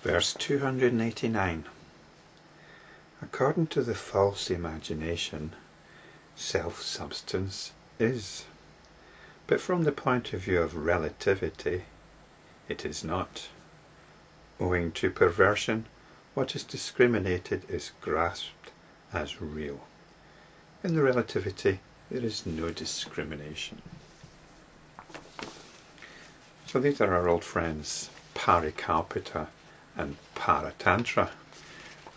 Verse 289. According to the false imagination, self-substance is, but from the point of view of relativity, it is not. Owing to perversion, what is discriminated is grasped as real. In the relativity, there is no discrimination. So these are our old friends, paratantra and paratantra,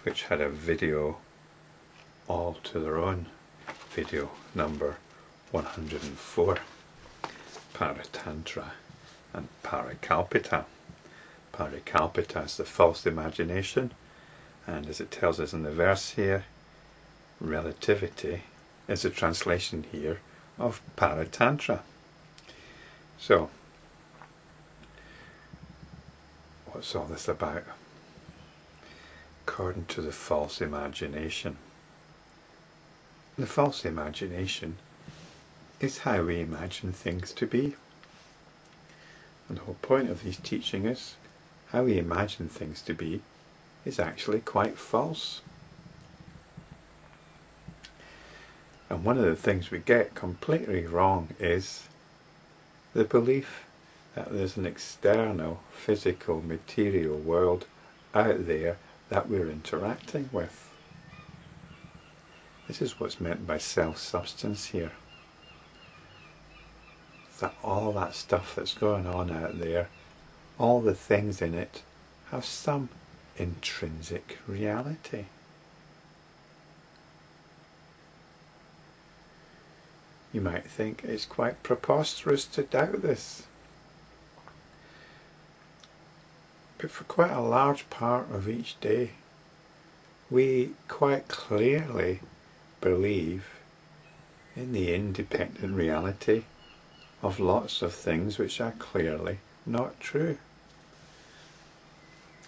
which had a video all to their own, video number 104. Paratantra and parakalpita. Parakalpita is the false imagination, and as it tells us in the verse here, relativity is a translation here of paratantra. So, what's all this about? According to the false imagination. The false imagination is how we imagine things to be. And the whole point of these teaching is how we imagine things to be is actually quite false. And one of the things we get completely wrong is the belief that there's an external, physical, material world out there that we're interacting with. This is what's meant by self-substance here. That all that stuff that's going on out there, all the things in it, have some intrinsic reality. You might think it's quite preposterous to doubt this. But for quite a large part of each day, we quite clearly believe in the independent reality of lots of things which are clearly not true.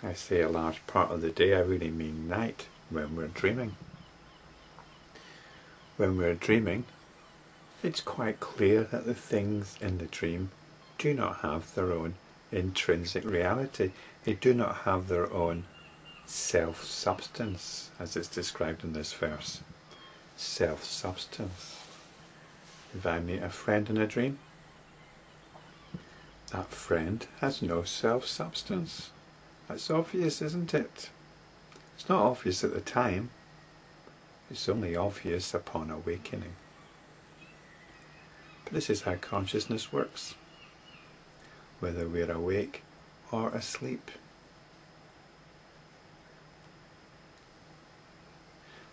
I say a large part of the day, I really mean night, when we're dreaming. When we're dreaming, it's quite clear that the things in the dream do not have their own intrinsic reality. They do not have their own self-substance, as it's described in this verse. Self-substance. If I meet a friend in a dream, that friend has no self-substance. That's obvious, isn't it? It's not obvious at the time. It's only obvious upon awakening. But this is how consciousness works, whether we're awake or asleep.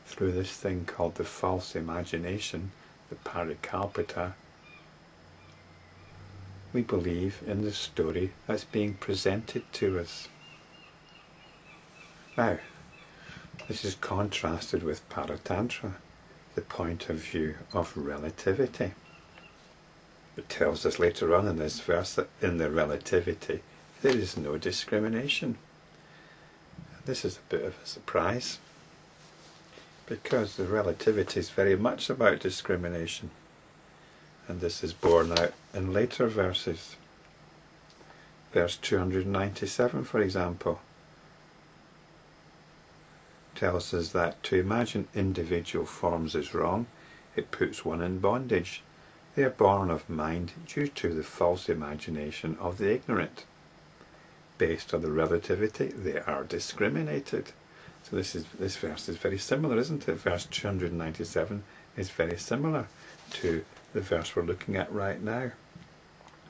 Through this thing called the false imagination, the parakalpita, we believe in the story that's being presented to us. Now, this is contrasted with paratantra, the point of view of relativity. It tells us later on in this verse that in the relativity there is no discrimination. This is a bit of a surprise, because the relativity is very much about discrimination, and this is borne out in later verses. Verse 297, for example, tells us that to imagine individual forms is wrong. It puts one in bondage. They are born of mind due to the false imagination of the ignorant. Based on the relativity, they are discriminated. So this verse is very similar, isn't it? Verse 297 is very similar to the verse we're looking at right now.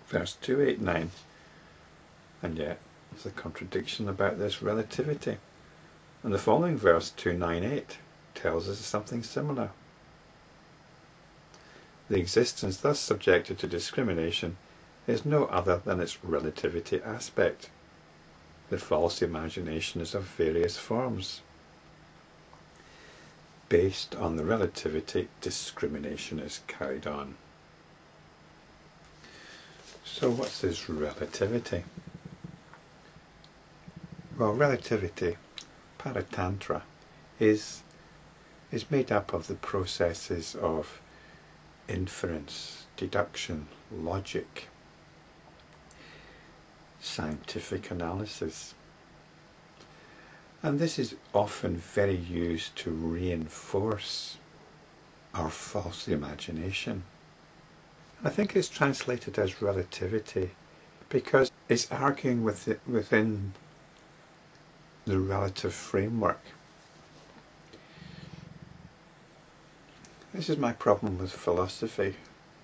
Verse 289. And yet, there's a contradiction about this relativity. And the following verse, 298, tells us something similar. The existence thus subjected to discrimination is no other than its relativity aspect. The false imagination is of various forms. Based on the relativity, discrimination is carried on. So what's this relativity? Well, relativity, paratantra, is made up of the processes of inference, deduction, logic, scientific analysis. And this is often very used to reinforce our false imagination. I think it's translated as relativity because it's arguing within the relative framework. This is my problem with philosophy.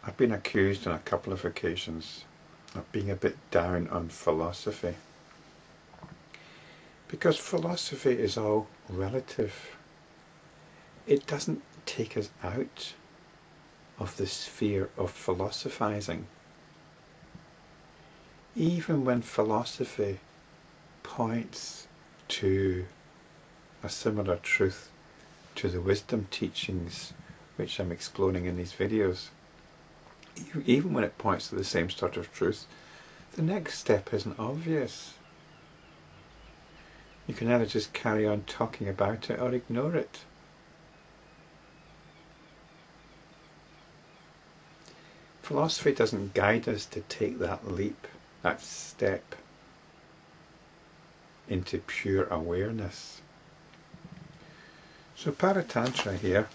I've been accused on a couple of occasions of being a bit down on philosophy. Because philosophy is all relative. It doesn't take us out of the sphere of philosophizing. Even when philosophy points to a similar truth to the wisdom teachings which I'm exploring in these videos, even when it points to the same sort of truth, the next step isn't obvious. You can either just carry on talking about it or ignore it. Philosophy doesn't guide us to take that leap, that step into pure awareness. So paratantra here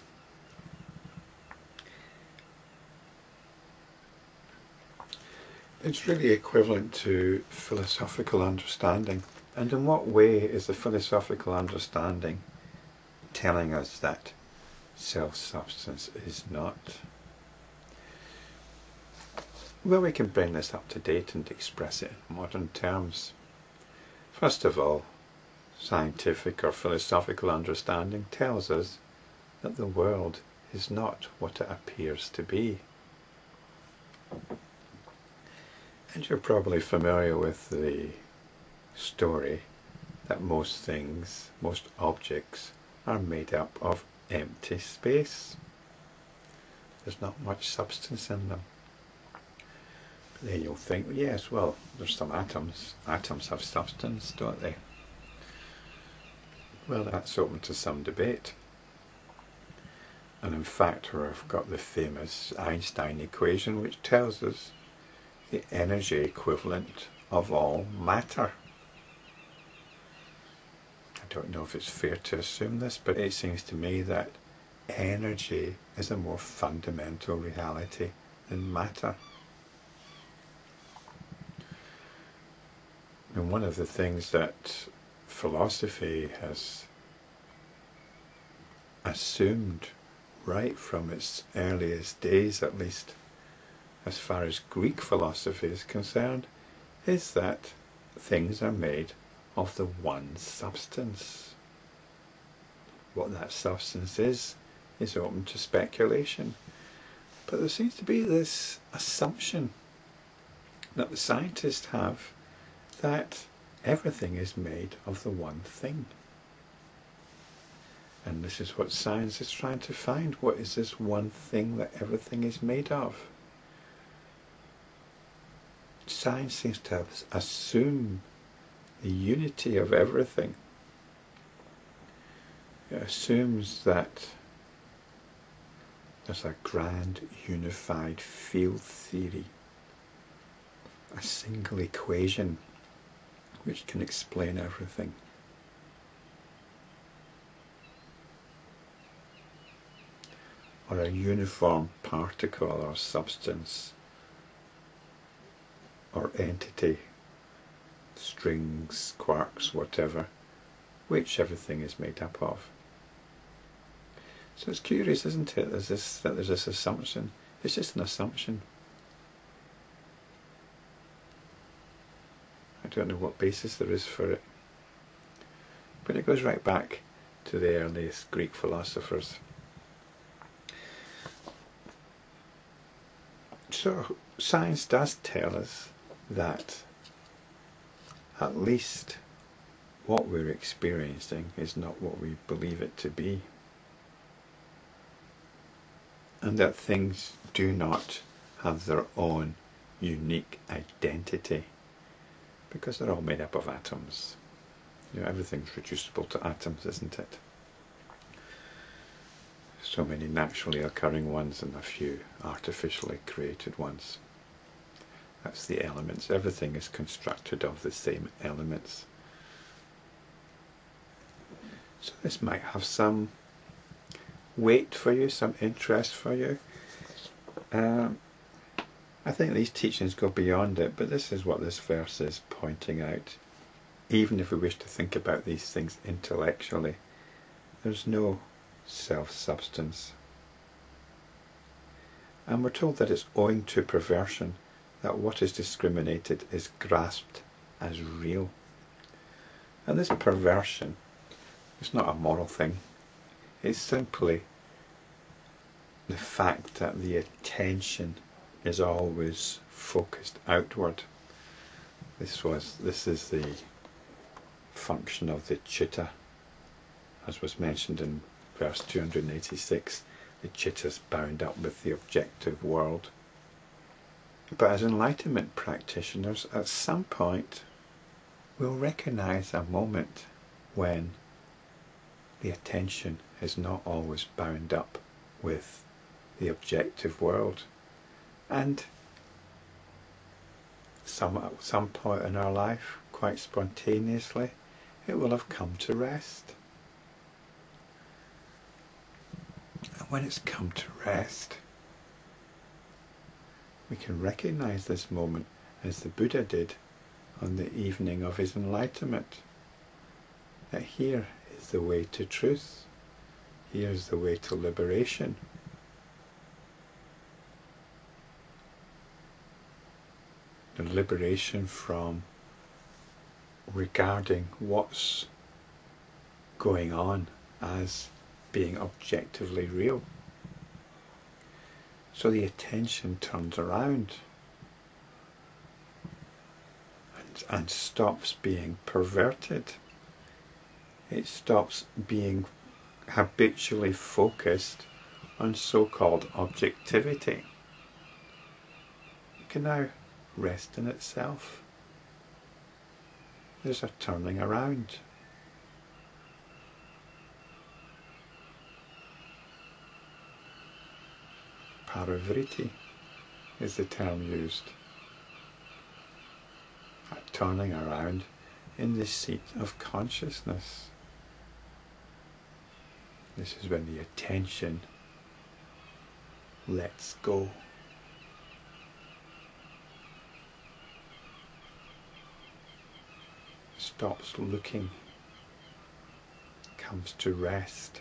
it's really equivalent to philosophical understanding. And in what way is the philosophical understanding telling us that self-substance is not? Well, we can bring this up to date and express it in modern terms. First of all, scientific or philosophical understanding tells us that the world is not what it appears to be. And you're probably familiar with the story that most things, most objects, are made up of empty space. There's not much substance in them. But then you'll think, yes, well, there's some atoms. Atoms have substance, don't they? Well, that's open to some debate. And in fact, we've got the famous Einstein equation, which tells us the energy equivalent of all matter. I don't know if it's fair to assume this, but it seems to me that energy is a more fundamental reality than matter. And one of the things that philosophy has assumed right from its earliest days, at least as far as Greek philosophy is concerned, is that things are made of the one substance. What that substance is open to speculation. But there seems to be this assumption that the scientists have that everything is made of the one thing. And this is what science is trying to find. What is this one thing that everything is made of? Science seems to assume the unity of everything. It assumes that there's a grand unified field theory, a single equation which can explain everything. Or a uniform particle or substance or entity, strings, quarks, whatever, which everything is made up of. So it's curious, isn't it, there's this assumption. It's just an assumption. I don't know what basis there is for it. But it goes right back to the earliest Greek philosophers. So science does tell us that at least what we're experiencing is not what we believe it to be. And that things do not have their own unique identity because they're all made up of atoms. You know, everything's reducible to atoms, isn't it? So many naturally occurring ones and a few artificially created ones. That's the elements. Everything is constructed of the same elements. So this might have some weight for you, some interest for you. I think these teachings go beyond it, but this is what this verse is pointing out. Even if we wish to think about these things intellectually, there's no self-substance. And we're told that it's owing to perversion that what is discriminated is grasped as real. And this perversion is not a moral thing. It's simply the fact that the attention is always focused outward. This is the function of the chitta, as was mentioned in verse 286. The chitta is bound up with the objective world. But as enlightenment practitioners, at some point we'll recognize a moment when the attention is not always bound up with the objective world. And at some point in our life, quite spontaneously, it will have come to rest. And when it's come to rest, we can recognize this moment as the Buddha did on the evening of his enlightenment. That here is the way to truth. Here is the way to liberation. The liberation from regarding what's going on as being objectively real. So the attention turns around and stops being perverted. It stops being habitually focused on so-called objectivity. It can now rest in itself. There's a turning around. Paratantra is the term used. A turning around in the seat of consciousness. This is when the attention lets go. Stops looking, comes to rest.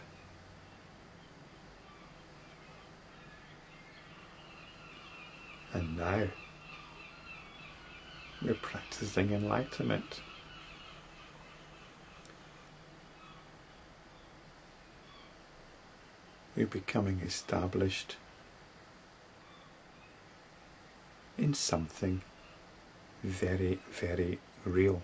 And now we're practicing enlightenment. We're becoming established in something very, very real.